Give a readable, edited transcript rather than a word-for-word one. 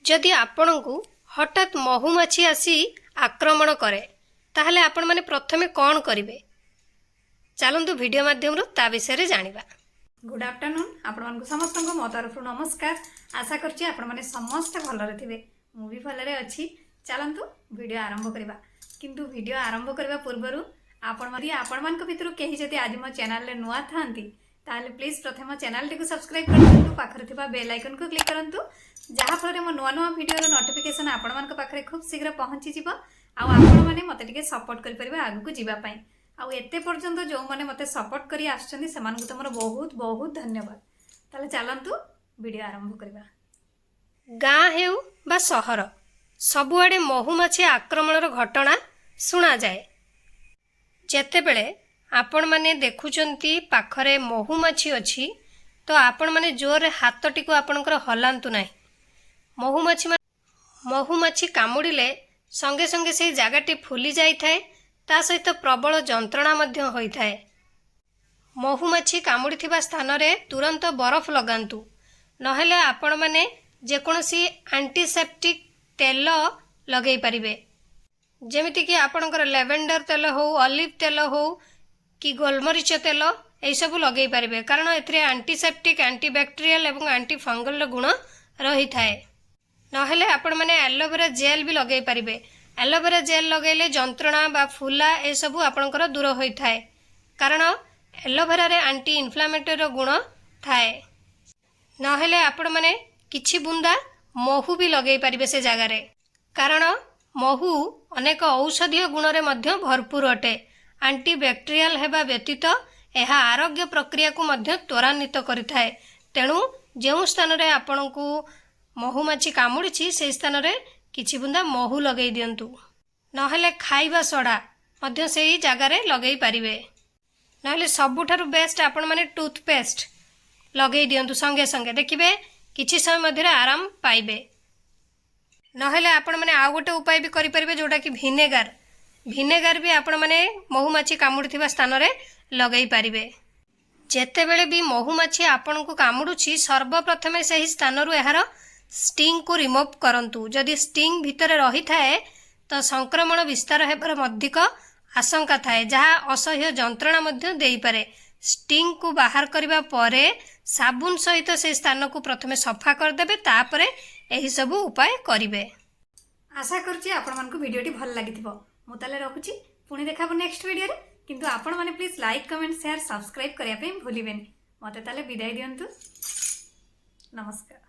जदि आपणकु हठात महुमाछी आसी आक्रमण करे ताहले आपण माने प्रथमे कौन करिवे चलतु वीडियो माध्यम ता विषय जानिबा। गुड आफ्टरनून आपण मानक समस्त मो तरफ नमस्कार। आशा करछि आपण माने समस्त भलरे थिबे मु भी भलरे अछि। चलतु वीडियो आरंभ करबा किंतु वीडियो आरंभ करबा पूर्वरु आपण मानक भितरु केही जदि आज मो चैनल ले नुआ थांती ताले प्लीज प्रथम चैनल टी सब्सक्राइब करंतु पाखरे थिबा बेल आइकन को क्लिक करंतु जहा फल मो नुआ नुआ वीडियो रो नोटिफिकेशन आपण मानक पाखरे खूब शीघ्र पहुंची जिवो आ आपण माने मते टिके सपोर्ट करि परिबा आगु को जिबा पई आ एते पर्यंत जो माने मते सपोर्ट करी आछछन्ती से मानकु तमरो बहुत बहुत धन्यवाद। ताले चलंतु वीडियो आरंभ करबा। गाँ हेउ बा सहर सबुआडे महुमाछी आक्रमणर घटना सुना जाए। जेतेबेले आपण माने देखुचंती पाखरे महुमाछी अछि तो आपण माने जोर हाथटी को आपणकर हलांतु नाही। महुमाछी कामुड़िले संगे संगे से जगटी फुली जाई थाए ता सहित प्रबल जंत्रणा मध्य होई थाए। महुमाछी कामुड़िथिबा स्थान रे तुरंत बरफ लगांतु नहेले आपण माने जेकोनसी एंटीसेप्टिक तेल लगेई परिबे जेमिति कि आपणकर लेवेंडर तेल हो ऑलिव तेल हो कि गोलमरीच तेल यही सब लगे पारे कारण एथिरे एंटीसेप्टिक एंटीबैक्टेरियल एवं एंटी फंगल गुण रही थाए। नहेले आपण माने एलोवेरा जेल भी लगे पारे। एलोवेरा जेल लगेले जंत्रणा बा फुला ए सब आपणकर दूर होई थाए कारण एलोवेरा रे एंटी इन्फ्लेमेटरी गुण थाए। नहेले आपण माने किछि बुंदा महू भी लगे पारे से जगार कारण महू अनेक औषधीय गुण रे मध्य भरपूर अटे। एंटीबैक्टेरियल हेबा व्यतीत यह आरोग्य प्रक्रिया को मध्य त्वरान्वित करिथाए। तेणु जो स्थान रे आपणकु महुमाछी कामुड़ी से स्थान रे किछि बुंदा महू लगेई दियंतु नहेले खाइबा सोडा मध्य सेही जगार लगेई पारिबे। नहेले सबुठारु बेस्ट आपण माने टूथपेस्ट लगेई दियंतु संगे संगे देखिबे किछि समय मध्य आराम पाइबे। नहेले आपण माने आ गोटे उपाय भी करि परिबे जोटा कि भिनेगार भी आपण माने महुमाछी कामुड़िथिबा स्थान रे लगेई पारिबे। जेतेबेले भी महुमाछी आपण को कामुड़ुछि सर्वप्रथमे सही स्थान रु एहार स्टिंग को रिमूव करंतु। जदि स्टिंग भितर रही थाए तो संक्रमण विस्तार हेबार अधिक आशंका थाए जहा असह्य जंत्रणा मध्य देई पारे। स्टिंग को बाहर करिबा परे साबुन सहित से स्थान को प्रथमे सफा कर देबे तापरे एही सब उपाय करिवे। आशा करछि आपण मानकु वीडियोटी भल लागिथिबो। मु ताले रखुछि पुणी देखाबो नेक्स्ट वीडियो रे किंतु आपण माने please like comment share subscribe करिया पे भूलिबेनी। मते ताले विदाय दियंतु। नमस्कार।